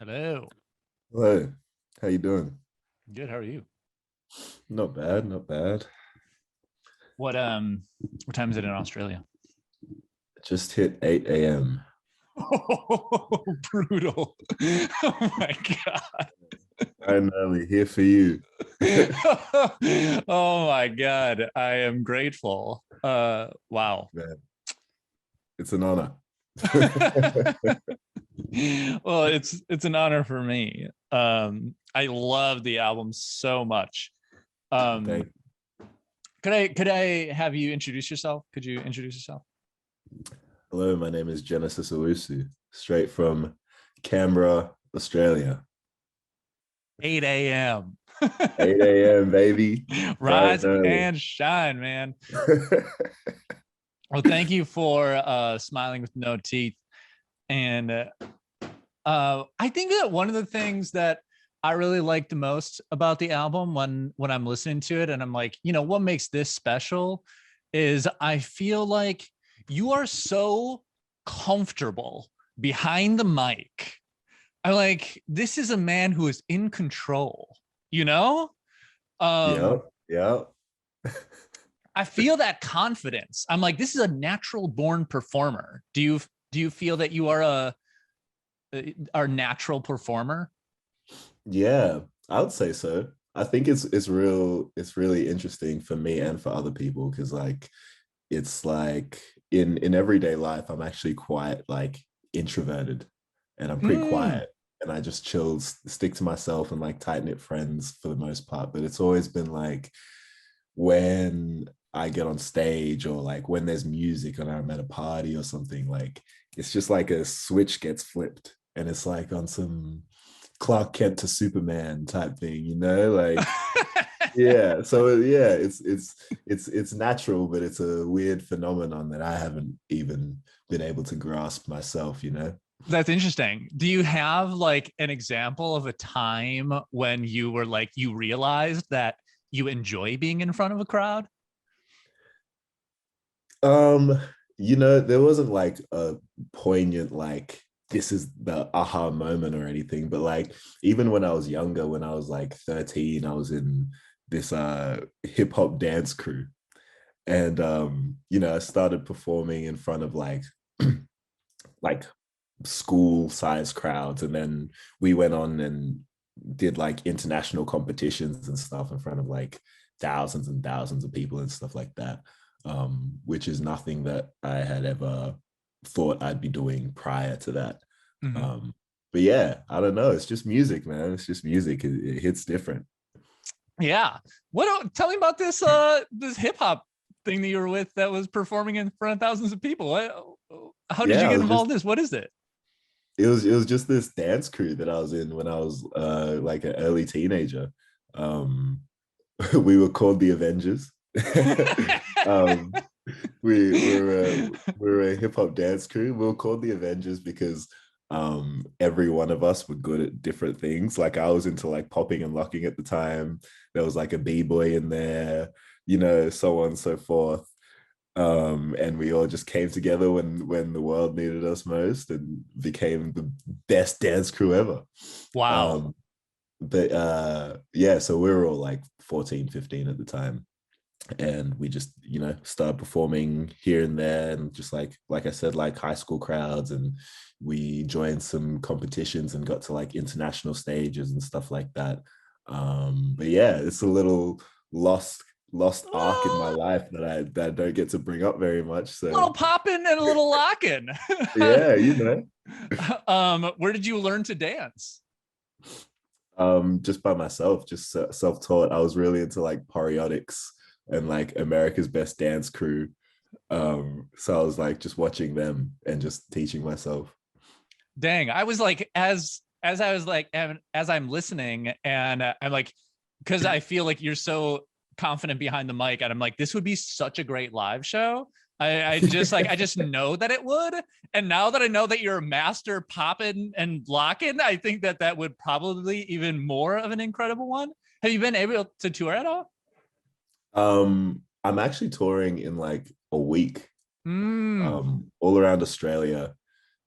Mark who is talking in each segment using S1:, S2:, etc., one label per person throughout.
S1: Hello.
S2: Hello, how you doing?
S1: Good. How are you?
S2: Not bad, not bad.
S1: What time is it in Australia?
S2: Just hit 8 a.m.
S1: Oh, brutal. Oh my God.
S2: I'm early here for you.
S1: Oh my God. I am grateful. Wow.
S2: Man, it's an honor.
S1: Well, it's an honor for me. I love the album so much. Um,
S2: Thank
S1: could I have you introduce yourself? Could you introduce yourself?
S2: Hello, my name is Genesis Owusu, straight from Canberra, Australia.
S1: 8 a.m.
S2: 8 a.m. baby, bright
S1: Rise
S2: and early.
S1: and shine, man. Well, thank you for smiling with no teeth. And I think that one of the things that I really like the most about the album when I'm listening to it, and I'm like, what makes this special is I feel like you are so comfortable behind the mic. I like this is a man who is in control, you know? Um,
S2: Yeah, yeah.
S1: I feel that confidence. I'm like, this is a natural born performer. Do you feel that you are a natural performer?
S2: Yeah, I would say so. I think it's really interesting for me and for other people because it's like in everyday life I'm actually quite like introverted and I'm pretty
S1: Mm.
S2: quiet and I just chill, stick to myself and like tight knit friends for the most part. But it's always been like when I get on stage or like when there's music and I'm at a party or something, like it's just like a switch gets flipped and it's like on some Clark Kent to Superman type thing, like yeah. So yeah, it's natural, but it's a weird phenomenon that I haven't even been able to grasp myself.
S1: That's interesting. Do you have like an example of a time when you were like you realized that you enjoy being in front of a crowd?
S2: Um, there wasn't like a poignant like this is the aha moment or anything, but like even when I was younger, when I was like 13, I was in this hip hop dance crew. And I started performing in front of like school size crowds, and then we went on and did like international competitions and stuff in front of like thousands and thousands of people and stuff like that, which is nothing that I had ever thought I'd be doing prior to that.
S1: Mm-hmm.
S2: But yeah, I don't know, it's just music, man. It's just music. It hits different.
S1: Yeah. Tell me about this hip hop thing that you were with that was performing in front of thousands of people. How did you
S2: Yeah, I
S1: get
S2: was just
S1: involved in this? What is it?
S2: it was just this dance crew that I was in when I was like an early teenager. Um, we were called the Avengers. um, we were a hip hop dance crew. We were called the Avengers because every one of us were good at different things. Like I was into like popping and locking at the time. There was like a b-boy in there, so on and so forth. And we all just came together when the world needed us most and became the best dance crew ever.
S1: Wow.
S2: um but yeah, so we were all like 14, 15 at the time, and we just started performing here and there, and just like I said, like high school crowds, and we joined some competitions and got to like international stages and stuff like that. But yeah, it's a little lost arc in my
S1: Well,
S2: life that I don't get to bring up very much,
S1: a
S2: so
S1: little popping and a little locking.
S2: yeah.
S1: Where did you learn to dance?
S2: Just by myself, just self-taught. I was really into like Poriotics and like America's Best Dance Crew. So I was like just watching them and just teaching myself.
S1: Dang, I was like, as I was like, as I'm listening, and I'm like, because I feel like you're so confident behind the mic, and I'm like, this would be such a great live show. I just know that it would, and now that I know that you're a master popping and locking, I think that that would probably even more of an incredible one. Have you been able to tour at all?
S2: I'm actually touring in like a week,
S1: Mm.
S2: all around Australia.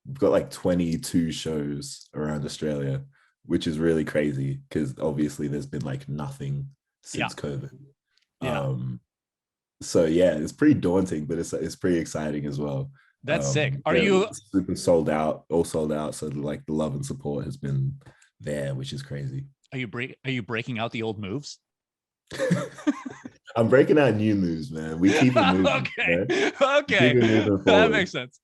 S2: we've got like 22 shows around Australia, which is really crazy because obviously there's been like nothing
S1: Yeah.
S2: since COVID.
S1: Yeah.
S2: Um, so yeah, it's pretty daunting, but it's pretty exciting as well.
S1: That's sick. Are
S2: They're
S1: you
S2: super sold out, all sold out. So like the love and support has been there, which is crazy.
S1: are you breaking out the old moves?
S2: I'm breaking out new moves, man. We keep it moving,
S1: Okay.
S2: man. We keep
S1: Okay.
S2: it moving
S1: That
S2: forward.
S1: makes sense.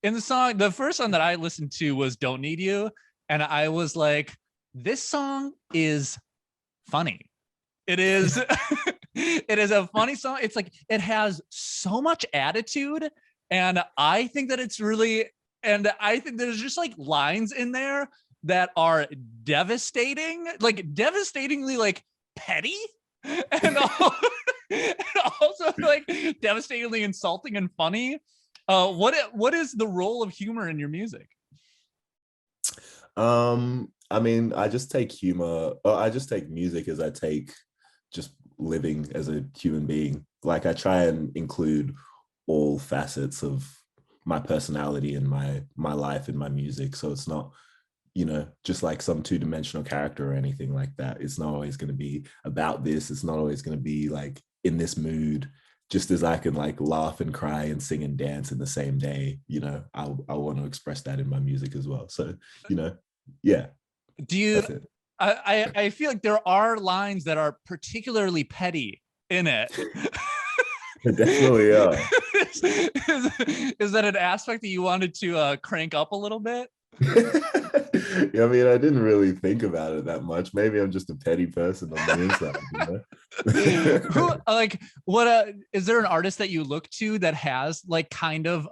S1: In the song, the first song that I listened to was Don't Need You. And I was like, this song is funny. It is it is a funny song. It's like it has so much attitude. And I think that it's really, and I think there's just like lines in there that are devastating, like devastatingly like petty. And, and also like devastatingly insulting and funny. What is the role of humor in your music?
S2: I mean, I just take humor, or I just take music as I take just living as a human being. Like I try and include all facets of my personality and my life in my music. So it's not, just like some two-dimensional character or anything like that. It's not always going to be about this. It's not always going to be like in this mood. Just as I can like laugh and cry and sing and dance in the same day, I want to express that in my music as well. So, yeah,
S1: Do you
S2: that's it.
S1: I feel like there are lines that are particularly petty in it.
S2: Definitely, yeah.
S1: Is that an aspect that you wanted to crank up a little bit?
S2: Yeah, I mean, I didn't really think about it that much. Maybe I'm just a petty person on the inside,
S1: Who like what is there an artist that you look to that has like kind of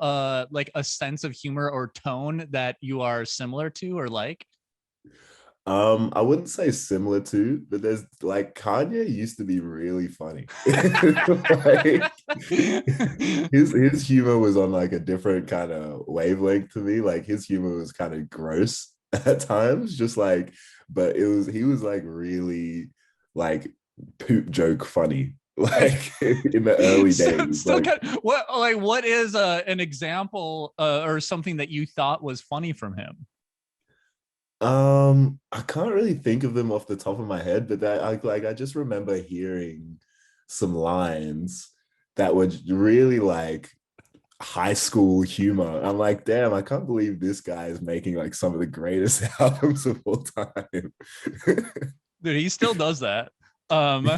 S1: like a sense of humor or tone that you are similar to or like?
S2: I wouldn't say similar to, but there's like Kanye used to be really funny. Like his humor was on like a different kind of wavelength to me. Like his humor was kind of gross at times, just like, but he was like really like poop joke funny. Like in the early days.
S1: Still
S2: Like
S1: kind of, what is an example or something that you thought was funny from him?
S2: I can't really think of them off the top of my head, but I just remember hearing some lines that were really like high school humor. I'm like, damn, I can't believe this guy is making like some of the greatest albums of all time.
S1: Dude, he still does that. Um,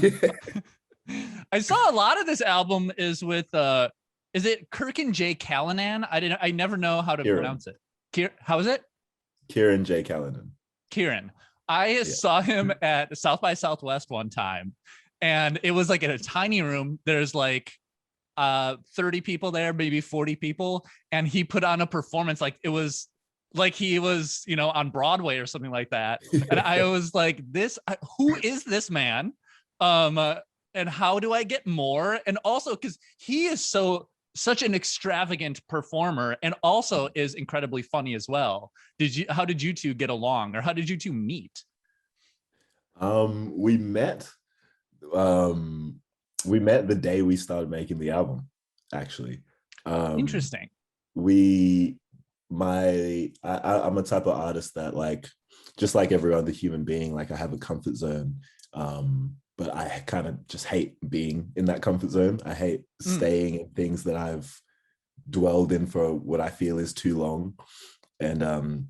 S1: I saw a lot of this album is it Kirk and Jay Callanan? I never know how to
S2: Kieran,
S1: pronounce it. How is it?
S2: Kieran J. Callanan.
S1: Kieran. I
S2: Yeah.
S1: saw him at South by Southwest one time, and it was like in a tiny room. There's like 30 people there, maybe 40 people, and he put on a performance like it was like he was, on Broadway or something like that. And I was like, who is this man? Um, uh, and how do I get more? And also because he is such an extravagant performer and also is incredibly funny as well. How did you two get along, or how did you two meet?
S2: We met um we met the day we started making the album, actually. Um
S1: Interesting.
S2: we I'm a type of artist that like just like every other human being, like I have a comfort zone. But I kind of just hate being in that comfort zone. I hate
S1: Mm.
S2: staying in things that I've dwelled in for what I feel is too long. And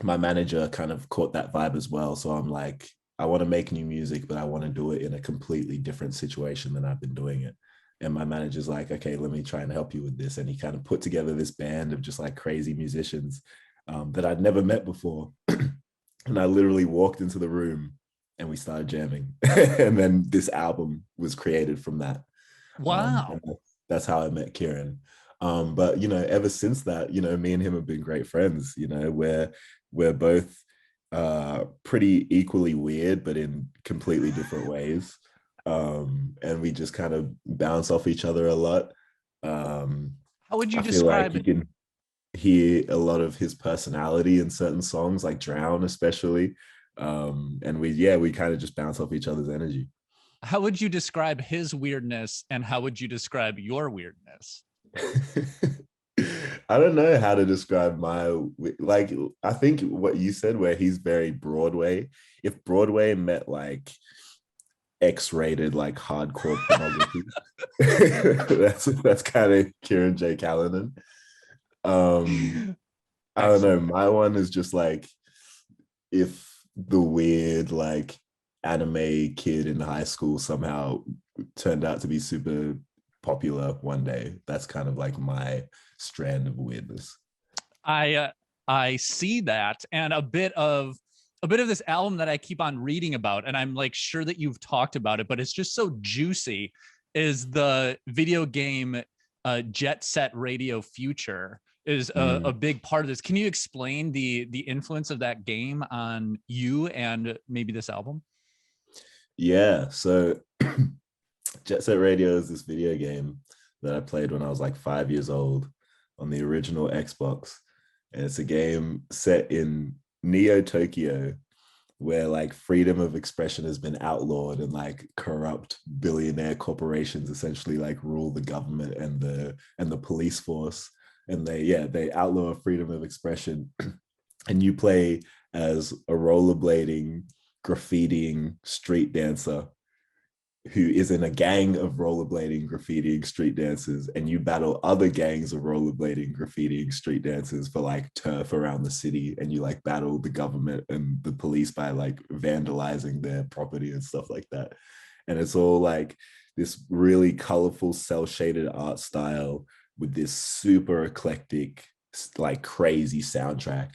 S2: my manager kind of caught that vibe as well. So I'm like, I want to make new music, but I want to do it in a completely different situation than I've been doing it. And my manager's like, okay, let me try and help you with this. And he kind of put together this band of just like crazy musicians that I'd never met before. And I literally walked into the room and we started jamming. And then this album was created from that.
S1: Wow.
S2: And that's how I met Kieran. But ever since that, me and him have been great friends. We're both pretty equally weird, but in completely different ways. And we just kind of bounce off each other a lot. Um,
S1: How would you
S2: I feel like
S1: describe
S2: you can hear a lot of his personality in certain songs, like Drown, especially. And we kind of just bounce off each other's energy.
S1: how would you describe his weirdness, and how would you describe your weirdness?
S2: I don't know how to describe my like. I think what you said, where he's very Broadway. If Broadway met like X-rated, like hardcore pornography, that's kind of Kieran J. Callanan. Um, I don't know.
S1: Excellent.
S2: My one is just like if the weird like anime kid in high school somehow turned out to be super popular one day. That's kind of like my strand of weirdness.
S1: I see that, and a bit of this album that I keep on reading about, and I'm like sure that you've talked about it, but it's just so juicy. Is the video game Jet Set Radio Future is a
S2: Mm,
S1: big part of this. Can you explain the influence of that game on you and maybe this album?
S2: yeah. So Jet Set Radio is this video game that I played when I was like 5 years old on the original Xbox. And it's a game set in Neo Tokyo where like freedom of expression has been outlawed and like corrupt billionaire corporations essentially like rule the government and the police force. And they outlaw freedom of expression. And you play as a rollerblading, graffitiing street dancer who is in a gang of rollerblading, graffitiing street dancers, and you battle other gangs of rollerblading, graffitiing street dancers for like turf around the city, and you like battle the government and the police by like vandalizing their property and stuff like that. And it's all like this really colorful, cell shaded art style with this super eclectic, like crazy soundtrack.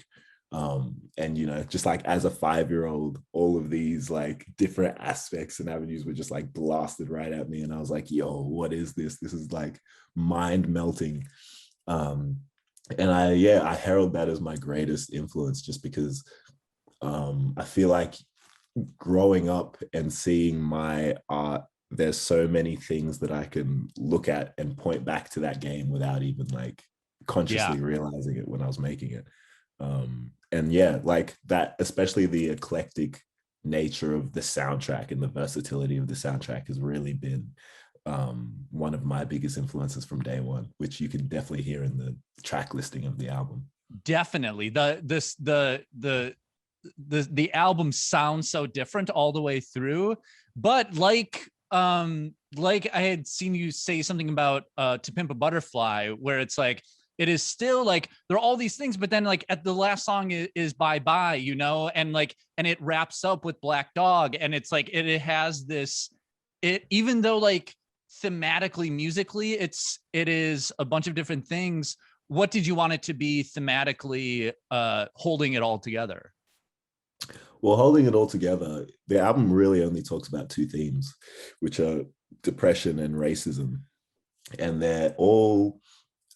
S2: And just like as a 5-year-old, all of these like different aspects and avenues were just like blasted right at me, and I was like, yo, what is this? This is like mind melting. um and I herald that as my greatest influence, just because I feel like growing up and seeing my art, there's so many things that I can look at and point back to that game without even like
S1: Yeah.
S2: consciously realizing it when I was making it. And yeah, like that, especially the eclectic nature of the soundtrack and the versatility of the soundtrack has really been one of my biggest influences from day one, which you can definitely hear in the track listing of the album.
S1: Definitely. The album sounds so different all the way through, but like I had seen you say something about To Pimp a Butterfly, where it's like it is still like there are all these things, but then like at the last song is Bye Bye, and it wraps up with Black Dog, and it's like it has this, it, even though like thematically, musically, it is a bunch of different things. What did you want it to be thematically, holding it all together?
S2: Well, holding it all together, the album really only talks about two themes, which are depression and racism. And they're all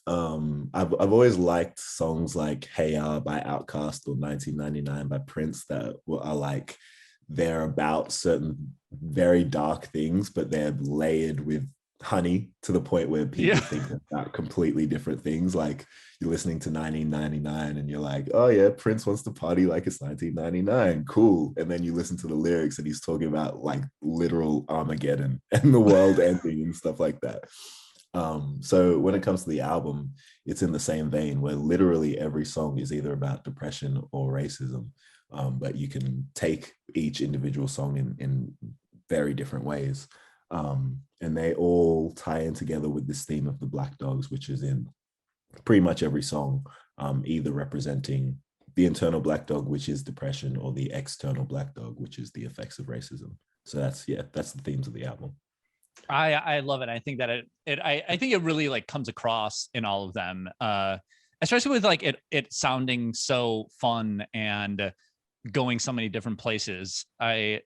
S2: I've always liked songs like Hey Ya by Outkast or 1999 by Prince that are like they're about certain very dark things, but they're layered with honey to the point where people
S1: Yeah.
S2: think about completely different things. Like you're listening to 1999 and you're like, oh yeah, Prince wants to party like it's 1999. Cool. And then you listen to the lyrics and he's talking about like literal Armageddon and the world ending and stuff like that. So when it comes to the album, it's in the same vein where literally every song is either about depression or racism. But you can take each individual song in very different ways. And they all tie in together with this theme of the Black Dogs, which is in pretty much every song, either representing the internal Black Dog, which is depression, or the external Black Dog, which is the effects of racism. So that's the themes of the album.
S1: I love it. I think that I think it really like comes across in all of them. Especially with like it sounding so fun and going so many different places. I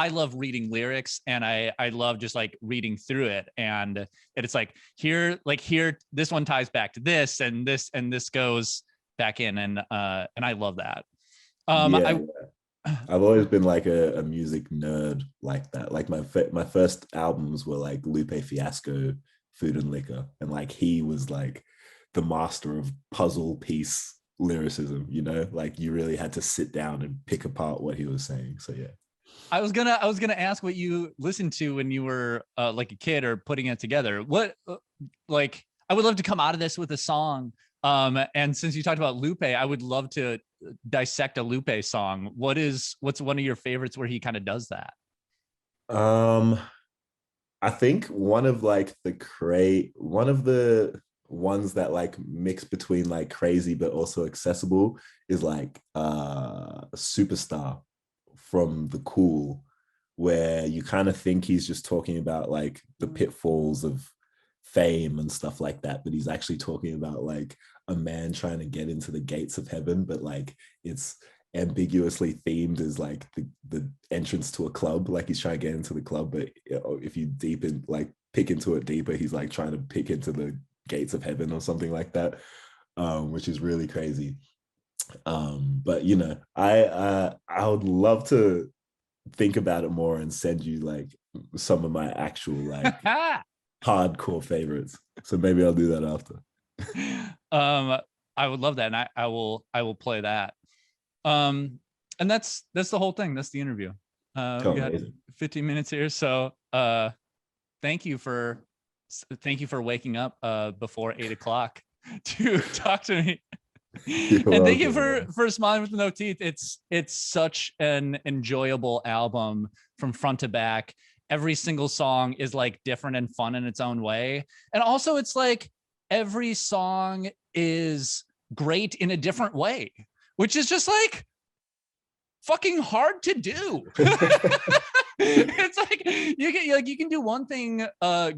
S1: love reading lyrics, and I love just like reading through it, and it's like here this one ties back to this, and this goes back in, and I love that.
S2: Yeah,
S1: I
S2: I've always been like a music nerd like that. Like my first albums were like Lupe Fiasco, Food and Liquor, and like he was like the master of puzzle piece lyricism. Like you really had to sit down and pick apart what he was saying. So yeah.
S1: I was gonna ask what you listened to when you were like a kid or putting it together. What like I would love to come out of this with a song And since you talked about Lupe, I would love to dissect a Lupe song. What's one of your favorites where he kind of does that?
S2: Um, I think one of the ones that like mix between like crazy but also accessible is like Superstar from The Cool, where you kind of think he's just talking about like the pitfalls of fame and stuff like that, but he's actually talking about like a man trying to get into the gates of heaven, but like it's ambiguously themed as like the entrance to a club, like he's trying to get into the club, but if you deepen like pick into it deeper, he's like trying to pick into the gates of heaven or something like that, which is really crazy. But you know, I would love to think about it more and send you like some of my actual like hardcore favorites. So maybe I'll do that after.
S1: I would love that, and I will play that. And that's the whole thing. That's the interview.
S2: Oh,
S1: We got
S2: amazing.
S1: 15 minutes here, so thank you for waking up before 8 o'clock to talk to me.
S2: You're
S1: And thank you
S2: welcome.
S1: for smiling with no teeth. It's such an enjoyable album from front to back. Every single song is like different and fun in its own way, and also it's like every song is great in a different way, which is just like fucking hard to do. It's like you can do one thing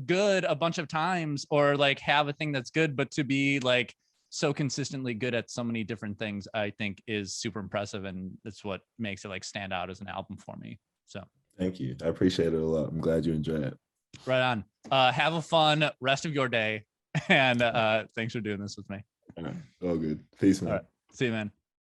S1: good a bunch of times, or like have a thing that's good, but to be like so consistently good at so many different things, I think is super impressive, and that's what makes it like stand out as an album for me. So
S2: Thank you. I appreciate it a lot. I'm glad you enjoy it.
S1: right on. Have a fun rest of your day, and thanks for doing this with me.
S2: All right. All good. Peace,
S1: All right,
S2: man.
S1: see you, man.